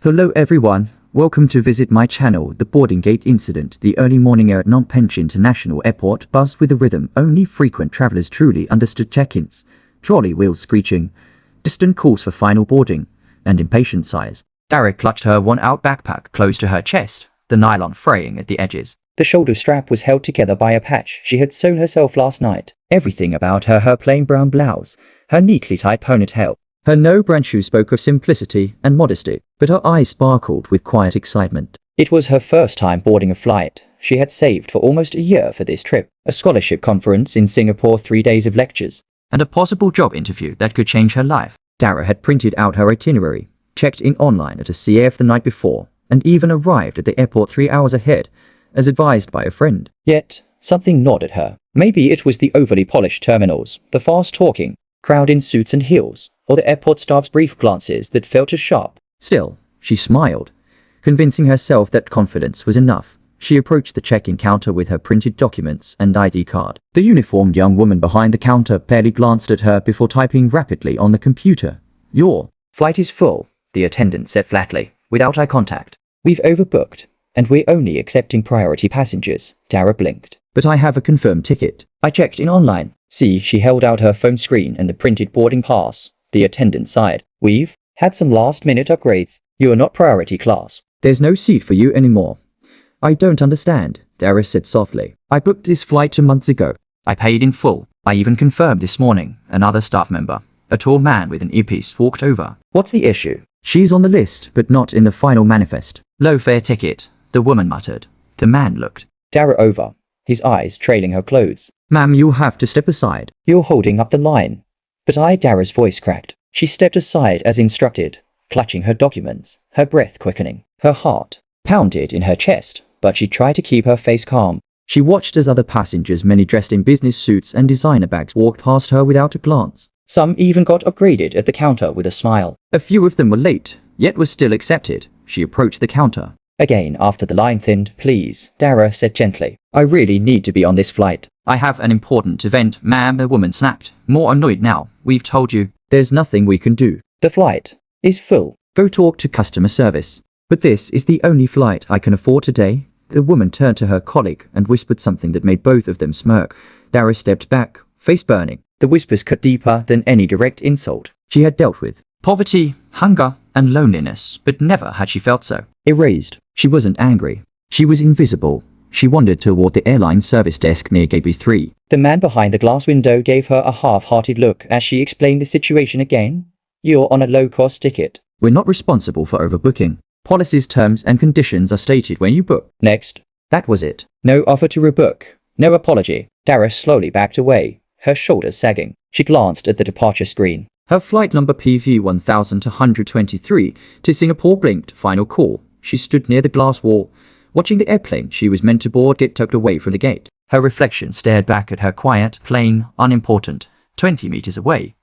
Hello everyone, welcome to visit my channel. The boarding gate incident. The early morning air at Phnom Penh International Airport buzzed with a rhythm only frequent travelers truly understood. Check-ins, trolley wheels screeching, distant calls for final boarding, and impatient sighs. Dara clutched her worn-out backpack close to her chest, the nylon fraying at the edges. The shoulder strap was held together by a patch she had sewn herself last night. Everything about her plain brown blouse, her neatly tied ponytail, her no-brand shoes spoke of simplicity and modesty, but her eyes sparkled with quiet excitement. It was her first time boarding a flight. She had saved for almost a year for this trip, a scholarship conference in Singapore, 3 days of lectures, and a possible job interview that could change her life. Dara had printed out her itinerary, checked in online at a CAF the night before, and even arrived at the airport 3 hours ahead, as advised by a friend. Yet, something gnawed at her. Maybe it was the overly polished terminals, the fast-talking crowd in suits and heels, or the airport staff's brief glances that felt too sharp. Still, she smiled, convincing herself that confidence was enough. She approached the check-in counter with her printed documents and ID card. The uniformed young woman behind the counter barely glanced at her before typing rapidly on the computer. "Your flight is full," the attendant said flatly, without eye contact. "We've overbooked, and we're only accepting priority passengers." Dara blinked. "But I have a confirmed ticket. I checked in online." See, she held out her phone screen and the printed boarding pass. The attendant sighed. "We've had some last-minute upgrades. You're not priority class. There's no seat for you anymore." "I don't understand," Dara said softly. "I booked this flight 2 months ago. I paid in full. I even confirmed this morning." Another staff member, a tall man with an earpiece, walked over. "What's the issue?" "She's on the list, but not in the final manifest." "Low-fare ticket," the woman muttered. The man looked Dara over, his eyes trailing her clothes. "Ma'am, you'll have to step aside. You're holding up the line." "But Dara's voice cracked. She stepped aside as instructed, clutching her documents, her breath quickening. Her heart pounded in her chest, but she tried to keep her face calm. She watched as other passengers, many dressed in business suits and designer bags, walked past her without a glance. Some even got upgraded at the counter with a smile. A few of them were late, yet were still accepted. She approached the counter again after the line thinned. "Please," Dara said gently. "I really need to be on this flight." "I have an important event, ma'am," the woman snapped, more annoyed now. "We've told you." "There's nothing we can do. The flight is full. Go talk to customer service." "But this is the only flight I can afford today." The woman turned to her colleague and whispered something that made both of them smirk. Dara stepped back, face burning. The whispers cut deeper than any direct insult. She had dealt with poverty, hunger, and loneliness, but never had she felt so erased. She wasn't angry. She was invisible. She wandered toward the airline service desk near Gate B3. The man behind the glass window gave her a half-hearted look as she explained the situation again. "You're on a low-cost ticket. We're not responsible for overbooking. Policy's terms and conditions are stated when you book." Next. That was it. No offer to rebook. No apology. Dara slowly backed away, her shoulders sagging. She glanced at the departure screen. Her flight number PV 1223 to Singapore blinked. Final call. She stood near the glass wall, watching the airplane she was meant to board get tucked away from the gate. Her reflection stared back at her, quiet, plain, unimportant. 20 meters away,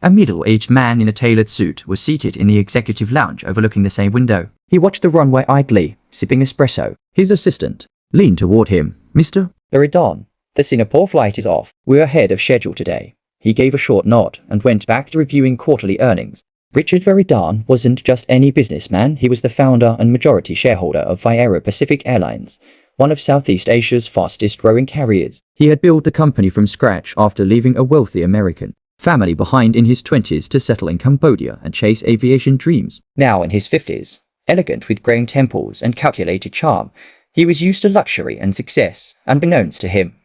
a middle-aged man in a tailored suit was seated in the executive lounge overlooking the same window. He watched the runway idly, sipping espresso. His assistant leaned toward him. "Mr. Veridon, the Singapore flight is off. We're ahead of schedule today." He gave a short nod and went back to reviewing quarterly earnings. Richard Veridon wasn't just any businessman. He was the founder and majority shareholder of Viera Pacific Airlines, one of Southeast Asia's fastest-growing carriers. He had built the company from scratch after leaving a wealthy American family behind in his 20s to settle in Cambodia and chase aviation dreams. Now in his 50s, elegant with graying temples and calculated charm, he was used to luxury and success, unbeknownst to him.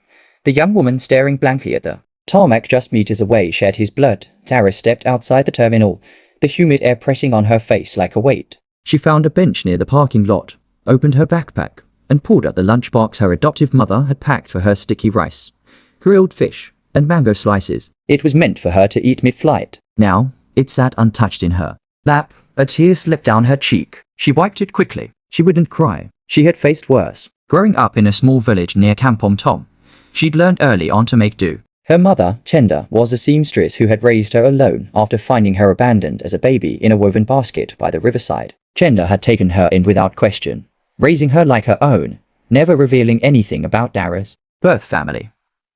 The young woman staring blankly at the tarmac just meters away shared his blood. Dara stepped outside the terminal, the humid air pressing on her face like a weight. She found a bench near the parking lot, opened her backpack, and pulled out the lunchbox her adoptive mother had packed for her: sticky rice, grilled fish, and mango slices. It was meant for her to eat mid-flight. Now, it sat untouched in her lap. A tear slipped down her cheek. She wiped it quickly. She wouldn't cry. She had faced worse. Growing up in a small village near Kampong Tom, she'd learned early on to make do. Her mother, Chenda, was a seamstress who had raised her alone after finding her abandoned as a baby in a woven basket by the riverside. Chenda had taken her in without question, raising her like her own, never revealing anything about Dara's birth family.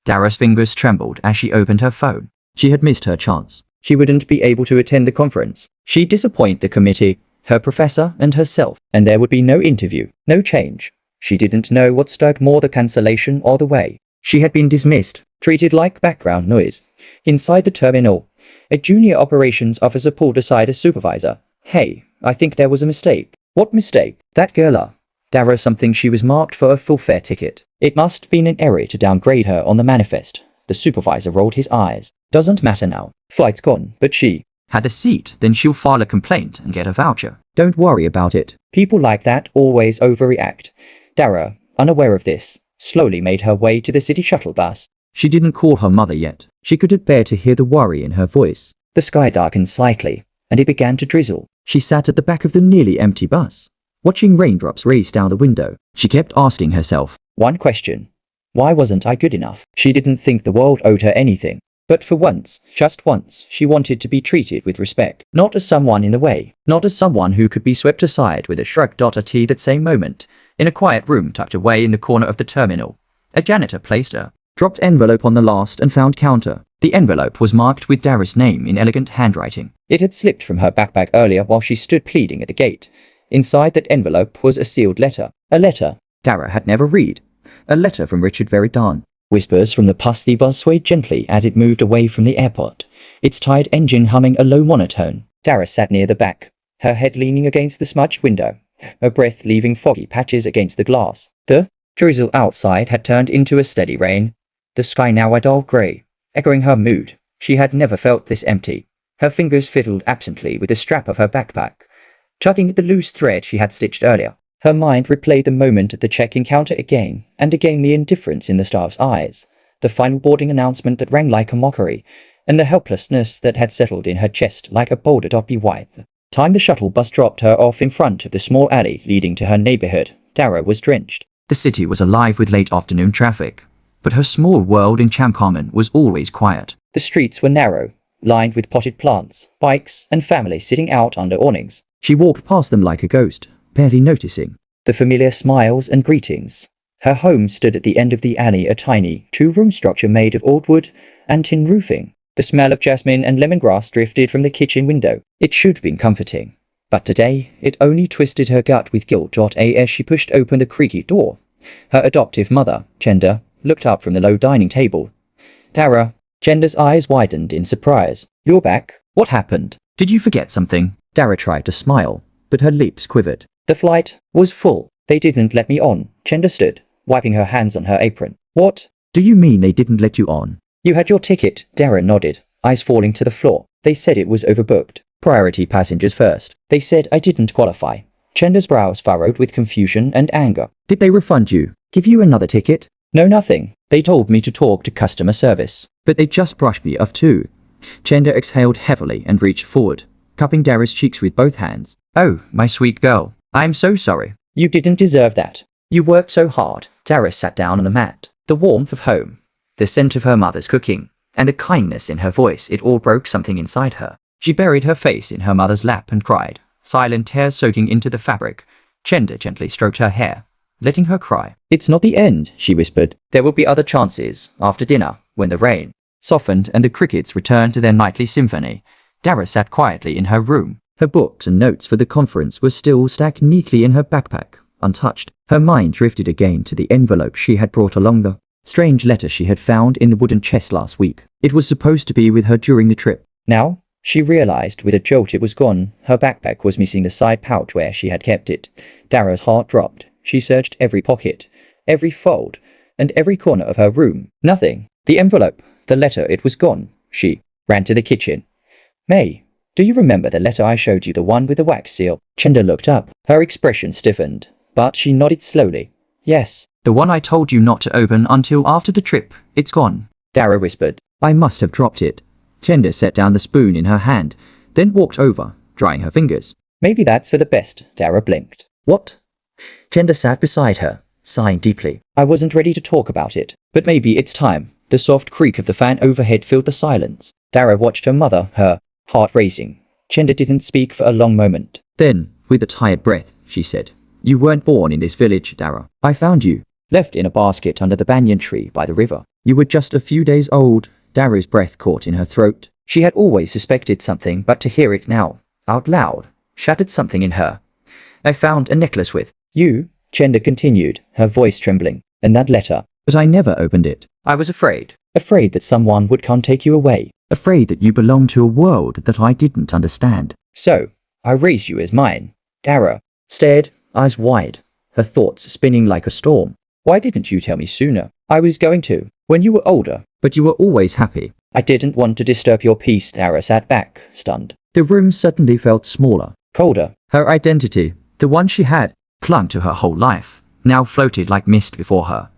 Dara's fingers trembled as she opened her phone. She had missed her chance. She wouldn't be able to attend the conference. She'd disappoint the committee, her professor and herself, and there would be no interview, no change. She didn't know what stuck more, the cancellation or the way. She had been dismissed, treated like background noise. Inside the terminal, a junior operations officer pulled aside a supervisor. "Hey, I think there was a mistake." "What mistake?" "That girl, Dara something, she was marked for a full fare ticket. It must have been an error to downgrade her on the manifest." The supervisor rolled his eyes. "Doesn't matter now. Flight's gone, but she had a seat, then she'll file a complaint and get a voucher. Don't worry about it. People like that always overreact." Dara, unaware of this, slowly made her way to the city shuttle bus. She didn't call her mother yet. She couldn't bear to hear the worry in her voice. The sky darkened slightly, and it began to drizzle. She sat at the back of the nearly empty bus, watching raindrops race down the window. She kept asking herself one question. Why wasn't I good enough? She didn't think the world owed her anything. But for once, just once, she wanted to be treated with respect. Not as someone in the way. Not as someone who could be swept aside with a shrug. At that same moment, in a quiet room tucked away in the corner of the terminal, a janitor placed a dropped envelope on the lost and found counter. The envelope was marked with Dara's name in elegant handwriting. It had slipped from her backpack earlier while she stood pleading at the gate. Inside that envelope was a sealed letter. A letter Dara had never read. A letter from Richard Veridan. Whispers from the bus swayed gently as it moved away from the airport, its tired engine humming a low monotone. Dara sat near the back, her head leaning against the smudged window, her breath leaving foggy patches against the glass. The drizzle outside had turned into a steady rain, the sky now a dull grey, echoing her mood. She had never felt this empty. Her fingers fiddled absently with the strap of her backpack, tugging at the loose thread she had stitched earlier. Her mind replayed the moment at the check-in counter again, and again the indifference in the staff's eyes, the final boarding announcement that rang like a mockery, and the helplessness that had settled in her chest like a boulder to be wiped. Time the shuttle bus dropped her off in front of the small alley leading to her neighborhood. Dara was drenched. The city was alive with late afternoon traffic, but her small world in Chamcommon was always quiet. The streets were narrow, lined with potted plants, bikes, and families sitting out under awnings. She walked past them like a ghost, barely noticing the familiar smiles and greetings. Her home stood at the end of the alley, a tiny, two-room structure made of old wood and tin roofing. The smell of jasmine and lemongrass drifted from the kitchen window. It should have been comforting, but today it only twisted her gut with guilt. As she pushed open the creaky door, her adoptive mother, Chenda, looked up from the low dining table. "Dara." Chenda's eyes widened in surprise. "You're back. What happened? Did you forget something?" Dara tried to smile, but her lips quivered. "The flight was full. They didn't let me on." Chenda stood, wiping her hands on her apron. "What do you mean they didn't let you on?" "You had your ticket." Dara nodded, eyes falling to the floor. "They said it was overbooked. Priority passengers first. They said I didn't qualify." Chenda's brows furrowed with confusion and anger. "Did they refund you? Give you another ticket?" "No, nothing. They told me to talk to customer service." "But they just brushed me off too." Chenda exhaled heavily and reached forward, cupping Dara's cheeks with both hands. "Oh, my sweet girl. I'm so sorry. You didn't deserve that. You worked so hard." Dara sat down on the mat. The warmth of home, the scent of her mother's cooking, and the kindness in her voice, it all broke something inside her. She buried her face in her mother's lap and cried, silent tears soaking into the fabric. Chenda gently stroked her hair, letting her cry. "It's not the end," she whispered. "There will be other chances, after dinner, when the rain softened and the crickets returned to their nightly symphony." Dara sat quietly in her room. Her books and notes for the conference were still stacked neatly in her backpack, untouched. Her mind drifted again to the envelope she had brought along, the strange letter she had found in the wooden chest last week. It was supposed to be with her during the trip. Now, she realized with a jolt, it was gone. Her backpack was missing the side pouch where she had kept it. Dara's heart dropped. She searched every pocket, every fold, and every corner of her room. Nothing. The envelope, the letter, it was gone. She ran to the kitchen. "May, do you remember the letter I showed you, the one with the wax seal?" Chenda looked up. Her expression stiffened, but she nodded slowly. "Yes, the one I told you not to open until after the trip. It's gone." Dara whispered. "I must have dropped it." Chenda set down the spoon in her hand, then walked over, drying her fingers. "Maybe that's for the best." Dara blinked. "What?" Chenda sat beside her, sighing deeply. "I wasn't ready to talk about it, but maybe it's time." The soft creak of the fan overhead filled the silence. Dara watched her mother, her heart racing. Chenda didn't speak for a long moment. Then, with a tired breath, she said, "You weren't born in this village, Dara. I found you, left in a basket under the banyan tree by the river. You were just a few days old." Dara's breath caught in her throat. She had always suspected something, but to hear it now, out loud, shattered something in her. I found a necklace with you, Chenda continued, her voice trembling, and that letter. But I never opened it. I was afraid. Afraid that someone would come take you away. Afraid that you belonged to a world that I didn't understand. So, I raised you as mine. Dara stared, eyes wide, her thoughts spinning like a storm. Why didn't you tell me sooner? I was going to, when you were older. But you were always happy. I didn't want to disturb your peace. Dara sat back, stunned. The room suddenly felt smaller, colder. Her identity, the one she had clung to her whole life, now floated like mist before her.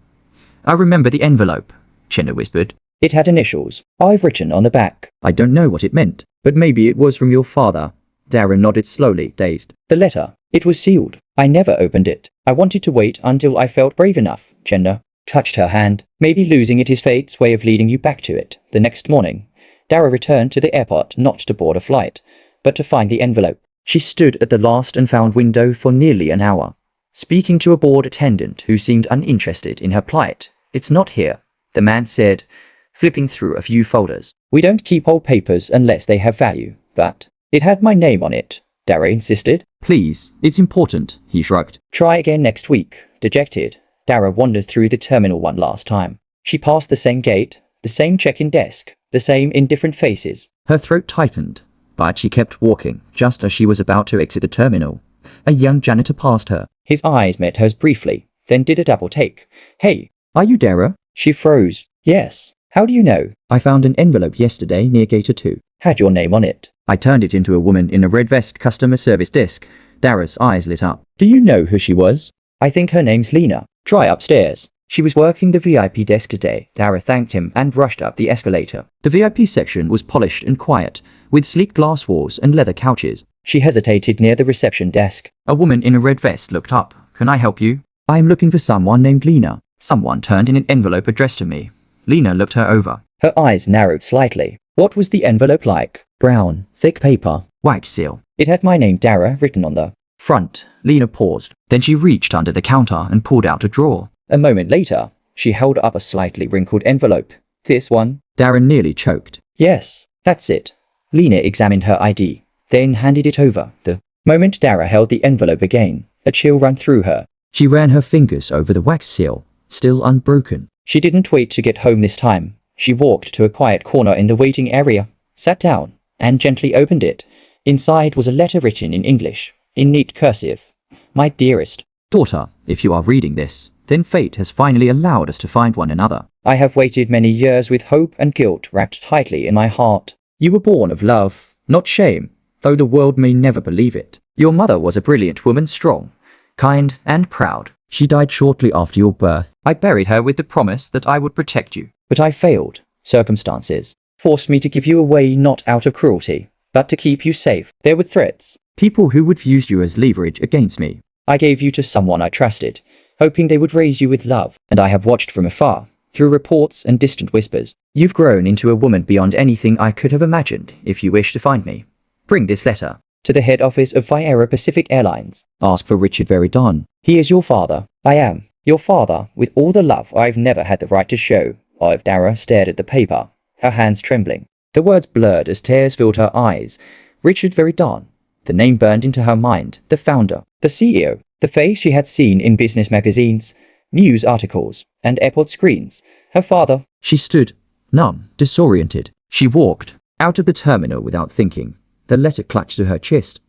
I remember the envelope, Chenda whispered. It had initials, I've written on the back. I don't know what it meant, but maybe it was from your father. Dara nodded slowly, dazed. The letter, it was sealed. I never opened it. I wanted to wait until I felt brave enough. Chenda touched her hand. Maybe losing it is fate's way of leading you back to it. The next morning, Dara returned to the airport not to board a flight, but to find the envelope. She stood at the lost and found window for nearly an hour, speaking to a board attendant who seemed uninterested in her plight. It's not here, the man said, flipping through a few folders. We don't keep old papers unless they have value, but it had my name on it, Dara insisted. Please, it's important, he shrugged. Try again next week. Dejected, Dara wandered through the terminal one last time. She passed the same gate, the same check-in desk, the same indifferent faces. Her throat tightened, but she kept walking. Just as she was about to exit the terminal, a young janitor passed her. His eyes met hers briefly, then did a double take. Hey, are you Dara? She froze. Yes. How do you know? I found an envelope yesterday near Gate 2. Had your name on it. I turned it into a woman in a red vest customer service desk. Dara's eyes lit up. Do you know who she was? I think her name's Lena. Try upstairs. She was working the VIP desk today. Dara thanked him and rushed up the escalator. The VIP section was polished and quiet, with sleek glass walls and leather couches. She hesitated near the reception desk. A woman in a red vest looked up. Can I help you? I am looking for someone named Lena. Someone turned in an envelope addressed to me. Lena looked her over. Her eyes narrowed slightly. What was the envelope like? Brown, thick paper, wax seal. It had my name Dara written on the front. Lena paused. Then she reached under the counter and pulled out a drawer. A moment later, she held up a slightly wrinkled envelope. This one? Dara nearly choked. Yes, that's it. Lena examined her ID, then handed it over. The moment Dara held the envelope again, a chill ran through her. She ran her fingers over the wax seal, still unbroken. She didn't wait to get home this time. She walked to a quiet corner in the waiting area, sat down, and gently opened it. Inside was a letter written in English, in neat cursive. My dearest daughter, if you are reading this, then fate has finally allowed us to find one another. I have waited many years with hope and guilt wrapped tightly in my heart. You were born of love, not shame, though the world may never believe it. Your mother was a brilliant woman, strong, kind, and proud. She died shortly after your birth. I buried her with the promise that I would protect you. But I failed. Circumstances forced me to give you away, not out of cruelty, but to keep you safe. There were threats. People who would use you as leverage against me. I gave you to someone I trusted, hoping they would raise you with love. And I have watched from afar, through reports and distant whispers. You've grown into a woman beyond anything I could have imagined. If you wish to find me, bring this letter to the head office of Viera Pacific Airlines. Ask for Richard Veridon. He is your father. I am your father, with all the love I've never had the right to show. Olive Dara stared at the paper, her hands trembling. The words blurred as tears filled her eyes. Richard Veridon. The name burned into her mind. The founder, the CEO, the face she had seen in business magazines, news articles, and airport screens. Her father. She stood, numb, disoriented. She walked out of the terminal without thinking. The letter clutched to her chest.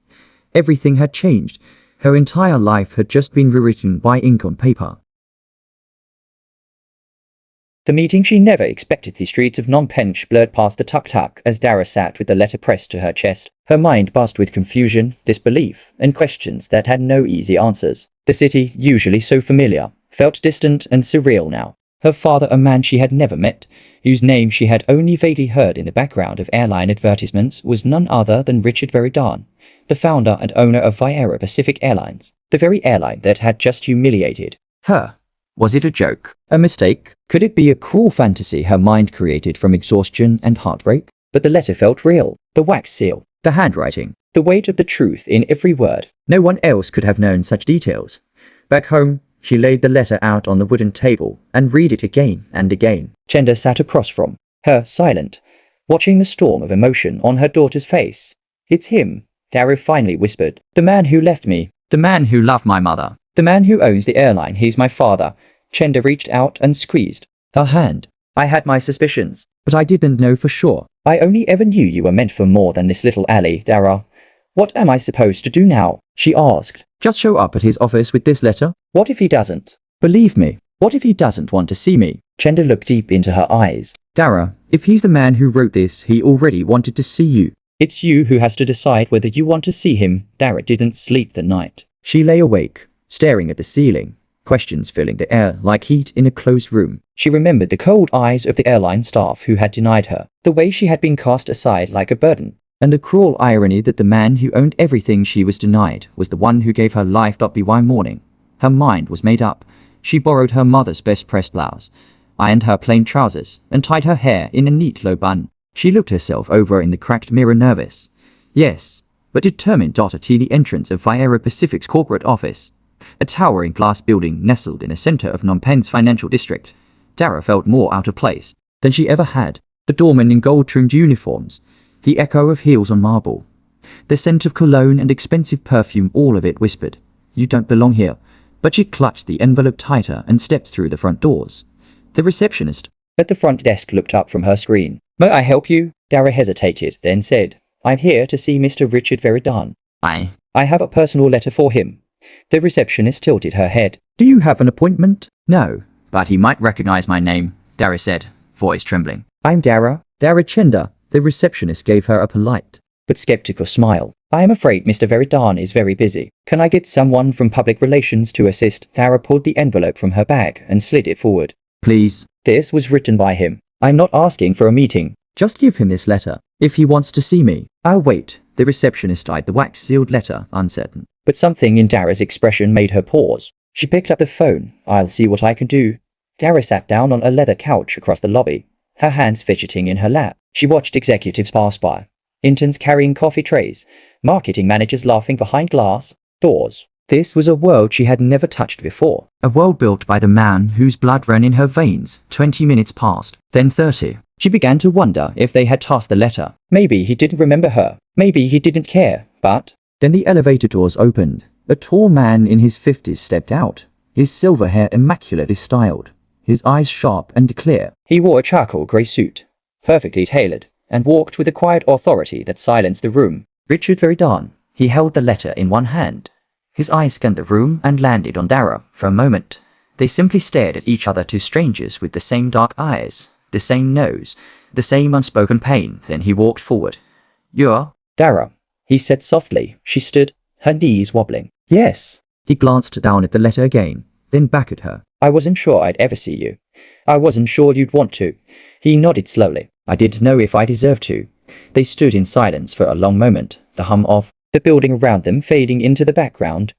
Everything had changed. Her entire life had just been rewritten by ink on paper. The meeting she never expected. The streets of Phnom Penh blurred past the tuk-tuk as Dara sat with the letter pressed to her chest. Her mind buzzed with confusion, disbelief, and questions that had no easy answers. The city, usually so familiar, felt distant and surreal now. Her father, a man she had never met, whose name she had only vaguely heard in the background of airline advertisements, was none other than Richard Veridon, the founder and owner of Viera Pacific Airlines, the very airline that had just humiliated her. Was it a joke? A mistake? Could it be a cruel fantasy her mind created from exhaustion and heartbreak? But the letter felt real. The wax seal, the handwriting, the weight of the truth in every word. No one else could have known such details. Back home, she laid the letter out on the wooden table and read it again and again. Chenda sat across from her, silent, watching the storm of emotion on her daughter's face. It's him, Dara finally whispered. The man who left me. The man who loved my mother. The man who owns the airline. He's my father. Chenda reached out and squeezed her hand. I had my suspicions, but I didn't know for sure. I only ever knew you were meant for more than this little alley, Dara. What am I supposed to do now? She asked. Just show up at his office with this letter? What if he doesn't? Believe me. What if he doesn't want to see me? Chenda looked deep into her eyes. Dara, if he's the man who wrote this, he already wanted to see you. It's you who has to decide whether you want to see him. Dara didn't sleep the night. She lay awake, staring at the ceiling, questions filling the air like heat in a closed room. She remembered the cold eyes of the airline staff who had denied her, the way she had been cast aside like a burden, and the cruel irony that the man who owned everything she was denied was the one who gave her life.by morning. Her mind was made up. She borrowed her mother's best pressed blouse, ironed her plain trousers, and tied her hair in a neat low bun. She looked herself over in the cracked mirror, nervous, yes, but determined to the entrance of Viera Pacific's corporate office, a towering glass building nestled in the center of Phnom Penh's financial district. Dara felt more out of place than she ever had. The doormen in gold-trimmed uniforms, the echo of heels on marble, the scent of cologne and expensive perfume, all of it whispered, "You don't belong here." But she clutched the envelope tighter and stepped through the front doors. The receptionist at the front desk looked up from her screen. "May I help you?" Dara hesitated, then said, "I'm here to see Mr. Richard Veridan. I have a personal letter for him." The receptionist tilted her head. "Do you have an appointment?" "No, but he might recognize my name," Dara said, voice trembling. "I'm Dara Chenda." The receptionist gave her a polite but skeptical smile. "I am afraid Mr. Veridan is very busy. Can I get someone from public relations to assist?" Dara pulled the envelope from her bag and slid it forward. "Please." This was written by him. "I'm not asking for a meeting. Just give him this letter. If he wants to see me, I'll wait." The receptionist eyed the wax-sealed letter, uncertain. But something in Dara's expression made her pause. She picked up the phone. "I'll see what I can do." Dara sat down on a leather couch across the lobby, her hands fidgeting in her lap. She watched executives pass by, interns carrying coffee trays, marketing managers laughing behind glass doors. This was a world she had never touched before. A world built by the man whose blood ran in her veins. 20 minutes passed, then 30. She began to wonder if they had tossed the letter. Maybe he didn't remember her. Maybe he didn't care. But then the elevator doors opened. A tall man in his 50s stepped out, his silver hair immaculately styled, his eyes sharp and clear. He wore a charcoal grey suit, perfectly tailored, and walked with a quiet authority that silenced the room. Richard Veridan. He held the letter in one hand. His eyes scanned the room and landed on Dara. For a moment, they simply stared at each other, two strangers with the same dark eyes, the same nose, the same unspoken pain. Then he walked forward. "You're Dara," he said softly. She stood, her knees wobbling. "Yes." He glanced down at the letter again, then back at her. "I wasn't sure I'd ever see you. I wasn't sure you'd want to." He nodded slowly. "I didn't know if I deserved to." They stood in silence for a long moment, the hum of the building around them fading into the background.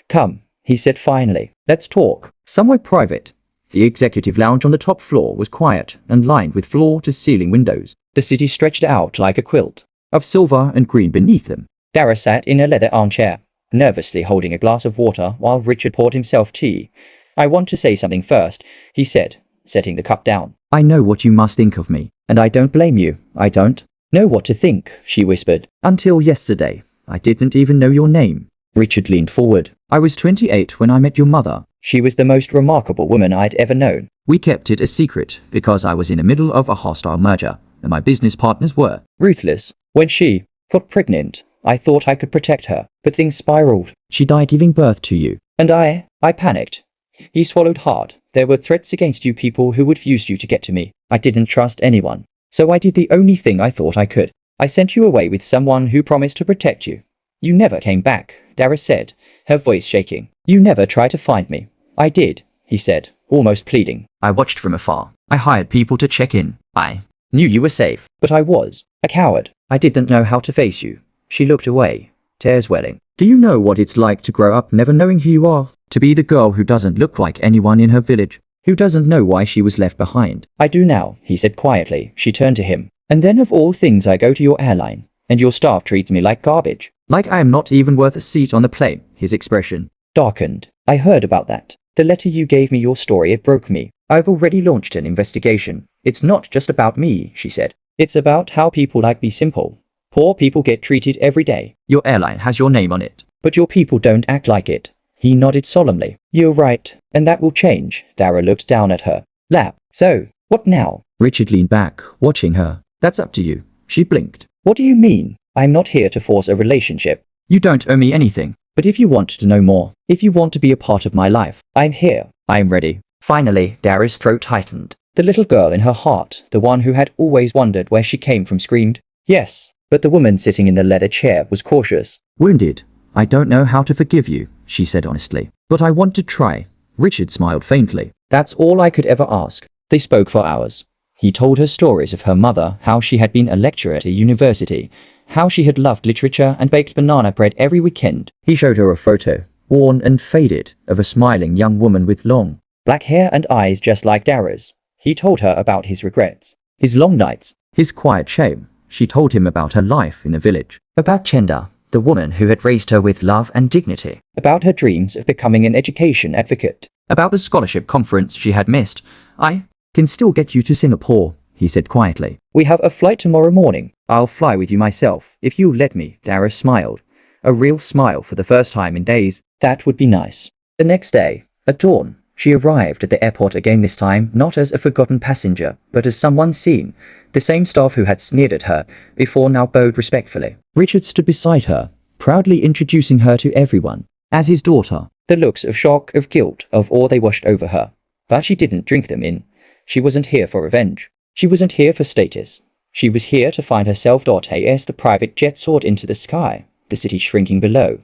"Come," he said finally. "Let's talk. Somewhere private." The executive lounge on the top floor was quiet and lined with floor-to-ceiling windows. The city stretched out like a quilt of silver and green beneath them. Dara sat in a leather armchair, nervously holding a glass of water while Richard poured himself tea. "I want to say something first," he said, setting the cup down. "I know what you must think of me, and I don't blame you. I don't know what to think," she whispered. "Until yesterday, I didn't even know your name." Richard leaned forward. "I was 28 when I met your mother. She was the most remarkable woman I'd ever known. We kept it a secret because I was in the middle of a hostile merger, and my business partners were ruthless. When she got pregnant, I thought I could protect her, but things spiraled. She died giving birth to you. And I panicked." He swallowed hard. "There were threats against you, people who would use you to get to me. I didn't trust anyone. So I did the only thing I thought I could. I sent you away with someone who promised to protect you. You never came back," Dara said, her voice shaking. "You never tried to find me." "I did," he said, almost pleading. "I watched from afar. I hired people to check in. I knew you were safe, but I was a coward. I didn't know how to face you." She looked away, tears welling. "Do you know what it's like to grow up never knowing who you are? To be the girl who doesn't look like anyone in her village, who doesn't know why she was left behind." "I do now," he said quietly. She turned to him. "And then of all things I go to your airline, and your staff treats me like garbage. Like I am not even worth a seat on the plane." His expression darkened. "I heard about that. The letter you gave me, your story, it broke me. I've already launched an investigation. It's not just about me," she said. "It's about how people like me simple. Poor people get treated every day. Your airline has your name on it. But your people don't act like it. He nodded solemnly. You're right, and that will change. Dara looked down at her lap. So, what now? Richard leaned back, watching her. That's up to you. She blinked. What do you mean? I'm not here to force a relationship. You don't owe me anything. But if you want to know more, if you want to be a part of my life, I'm here. I'm ready. Finally, Dara's throat tightened. The little girl in her heart, the one who had always wondered where she came from, screamed, yes. But the woman sitting in the leather chair was cautious. Wounded. I don't know how to forgive you, she said honestly. But I want to try. Richard smiled faintly. That's all I could ever ask. They spoke for hours. He told her stories of her mother, how she had been a lecturer at a university, how she had loved literature and baked banana bread every weekend. He showed her a photo, worn and faded, of a smiling young woman with long black hair and eyes just like Dara's. He told her about his regrets, his long nights, his quiet shame. She told him about her life in the village, about Chenda, the woman who had raised her with love and dignity, about her dreams of becoming an education advocate, about the scholarship conference she had missed. I can still get you to Singapore, he said quietly. We have a flight tomorrow morning. I'll fly with you myself, if you'll let me. Dara smiled. A real smile for the first time in days. That would be nice. The next day, at dawn, she arrived at the airport again, this time not as a forgotten passenger, but as someone seen. The same staff who had sneered at her before now bowed respectfully. Richard stood beside her, proudly introducing her to everyone as his daughter. The looks of shock, of guilt, of awe, they washed over her. But she didn't drink them in. She wasn't here for revenge. She wasn't here for status. She was here to find herself. As the private jet soared into the sky, the city shrinking below.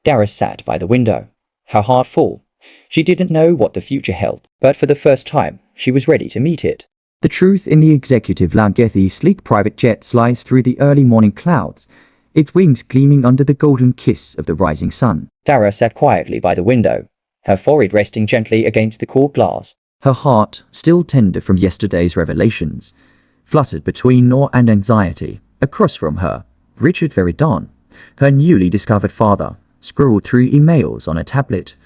Dara sat by the window, her heart full. She didn't know what the future held, but for the first time, she was ready to meet it. The truth in the executive lounge. The sleek private jet sliced through the early morning clouds, its wings gleaming under the golden kiss of the rising sun. Dara sat quietly by the window, her forehead resting gently against the cool glass. Her heart, still tender from yesterday's revelations, fluttered between awe and anxiety. Across from her, Richard Veridon, her newly discovered father, scrolled through emails on a tablet,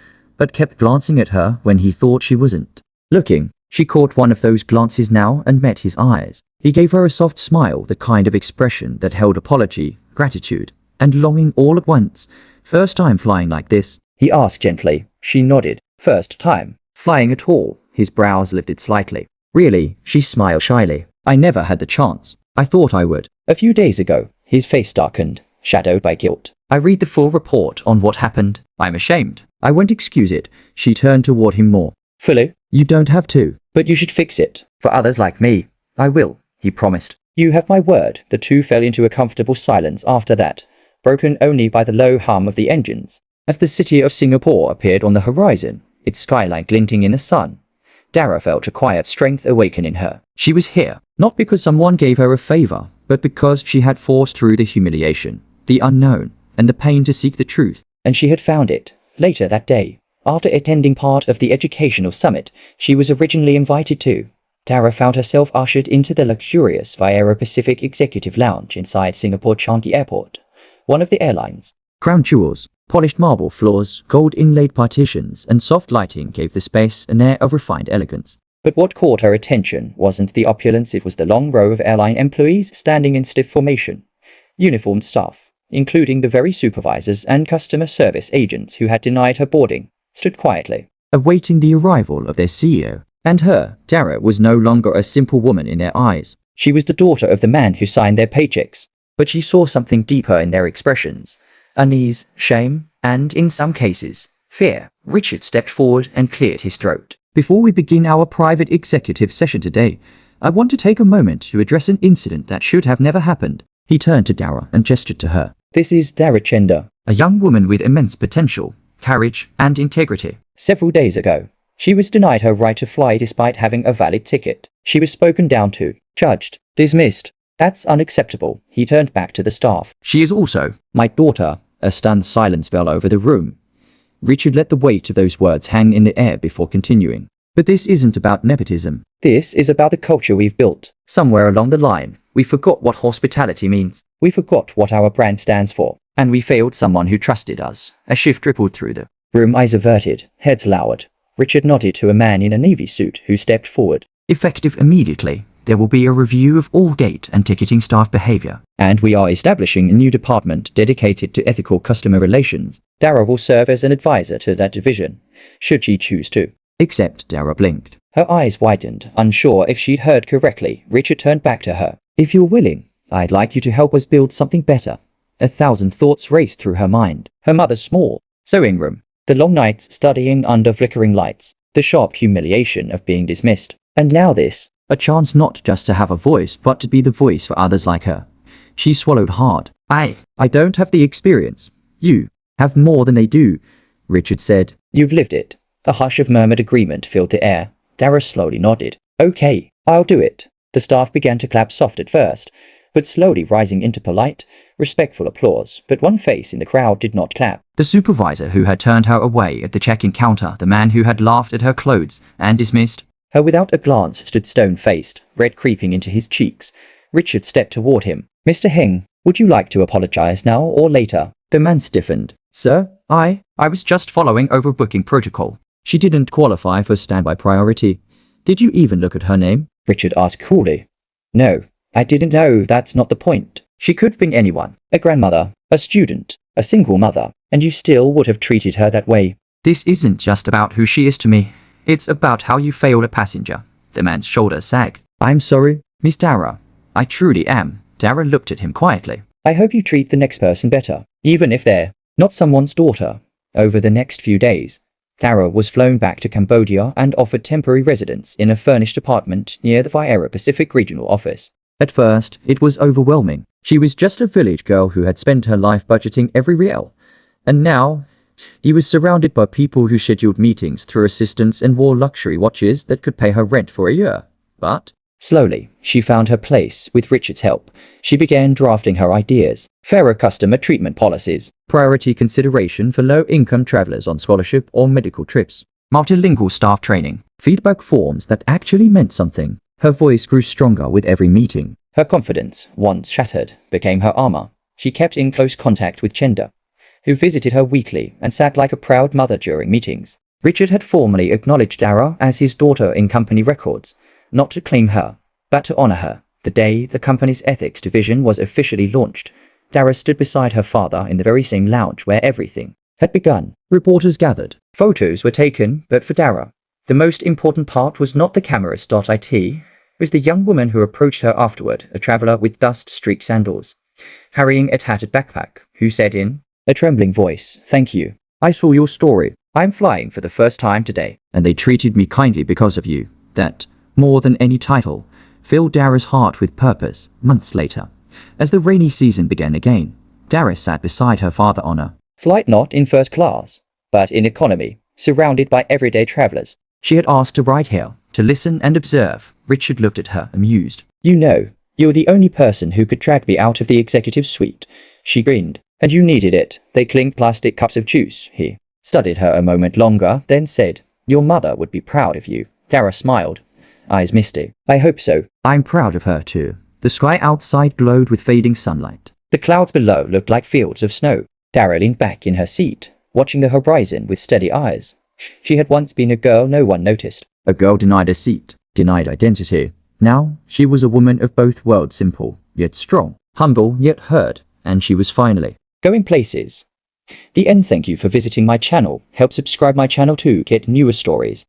but kept glancing at her when he thought she wasn't looking. She caught one of those glances now and met his eyes. He gave her a soft smile, the kind of expression that held apology, gratitude, and longing all at once. First time flying like this? He asked gently. She nodded. First time. Flying at all? His brows lifted slightly. Really? She smiled shyly. I never had the chance. I thought I would. A few days ago, his face darkened, shadowed by guilt. I read the full report on what happened. I'm ashamed. I won't excuse it. She turned toward him more fully. You don't have to. But you should fix it. For others like me. I will, he promised. You have my word. The two fell into a comfortable silence after that, broken only by the low hum of the engines. As the city of Singapore appeared on the horizon, its skyline glinting in the sun, Dara felt a quiet strength awaken in her. She was here, not because someone gave her a favor, but because she had forced through the humiliation, the unknown, and the pain to seek the truth. And she had found it. Later that day, after attending part of the educational summit she was originally invited to, Dara found herself ushered into the luxurious Viera Pacific Executive Lounge inside Singapore Changi Airport, one of the airlines. Crown jewels, polished marble floors, gold-inlaid partitions, and soft lighting gave the space an air of refined elegance. But what caught her attention wasn't the opulence, it was the long row of airline employees standing in stiff formation. Uniformed staff, including the very supervisors and customer service agents who had denied her boarding, stood quietly, awaiting the arrival of their CEO. And her, Dara, was no longer a simple woman in their eyes. She was the daughter of the man who signed their paychecks. But she saw something deeper in their expressions. Unease, shame, and, in some cases, fear. Richard stepped forward and cleared his throat. Before we begin our private executive session today, I want to take a moment to address an incident that should have never happened. He turned to Dara and gestured to her. This is Dara Chenda, a young woman with immense potential, courage, and integrity. Several days ago, she was denied her right to fly despite having a valid ticket. She was spoken down to, judged, dismissed. That's unacceptable. He turned back to the staff. She is also my daughter. A stunned silence fell over the room. Richard let the weight of those words hang in the air before continuing. But this isn't about nepotism. This is about the culture we've built. Somewhere along the line, we forgot what hospitality means. We forgot what our brand stands for. And we failed someone who trusted us. A shift rippled through the room, eyes averted, heads lowered. Richard nodded to a man in a navy suit who stepped forward. Effective immediately, There will be a review of all gate and ticketing staff behavior. And we are establishing a new department dedicated to ethical customer relations. Dara will serve as an advisor to that division, should she choose to. Except Dara blinked. Her eyes widened, unsure if she'd heard correctly. Richard turned back to her. If you're willing, I'd like you to help us build something better. 1,000 thoughts raced through her mind. Her mother's small sewing room, the long nights studying under flickering lights, the sharp humiliation of being dismissed. And now this. A chance not just to have a voice, but to be the voice for others like her. She swallowed hard. I don't have the experience. You have more than they do, Richard said. You've lived it. A hush of murmured agreement filled the air. Dara slowly nodded. Okay, I'll do it. The staff began to clap soft at first, but slowly rising into polite, respectful applause. But one face in the crowd did not clap. The supervisor who had turned her away at the check-in counter, the man who had laughed at her clothes and dismissed her without a glance, stood stone-faced, red creeping into his cheeks. Richard stepped toward him. Mr. Heng, would you like to apologize now or later? The man stiffened. Sir, I was just following overbooking protocol. She didn't qualify for standby priority. Did you even look at her name? Richard asked coolly. No, I didn't know. That's not the point. She could have been anyone. A grandmother, a student, a single mother, and you still would have treated her that way. This isn't just about who she is to me. It's about how you failed a passenger. The man's shoulders sagged. I'm sorry, Miss Dara. I truly am. Dara looked at him quietly. I hope you treat the next person better, even if they're not someone's daughter. Over the next few days, Dara was flown back to Cambodia and offered temporary residence in a furnished apartment near the Viera Pacific Regional Office. At first, it was overwhelming. She was just a village girl who had spent her life budgeting every riel. And now, he was surrounded by people who scheduled meetings through assistants and wore luxury watches that could pay her rent for a year. But slowly, she found her place. With Richard's help, she began drafting her ideas. Fairer customer treatment policies, priority consideration for low-income travelers on scholarship or medical trips, multilingual staff training, feedback forms that actually meant something. Her voice grew stronger with every meeting. Her confidence, once shattered, became her armor. She kept in close contact with Chenda, who visited her weekly and sat like a proud mother during meetings. Richard had formally acknowledged Dara as his daughter in company records, not to claim her, but to honor her. The day the company's ethics division was officially launched, Dara stood beside her father in the very same lounge where everything had begun. Reporters gathered. Photos were taken, but for Dara, the most important part was not the cameras. It was the young woman who approached her afterward, a traveler with dust-streaked sandals, carrying a tattered backpack, who said in a trembling voice, "Thank you. I saw your story. I'm flying for the first time today. And they treated me kindly because of you. That, more than any title, filled Dara's heart with purpose. Months later, as the rainy season began again, Dara sat beside her father on a flight not in first class, but in economy, surrounded by everyday travelers. She had asked to ride here, to listen and observe. Richard looked at her, amused. You know, you're the only person who could drag me out of the executive suite. She grinned. And you needed it. They clinked plastic cups of juice. He studied her a moment longer, then said, Your mother would be proud of you. Dara smiled, eyes misty. I hope so. I'm proud of her too. The sky outside glowed with fading sunlight. The clouds below looked like fields of snow. Dara leaned back in her seat, watching the horizon with steady eyes. She had once been a girl no one noticed. A girl denied a seat, denied identity. Now, she was a woman of both worlds, simple, yet strong, humble, yet heard, and she was finally going places. The end. Thank you for visiting my channel. Help subscribe my channel to get newer stories.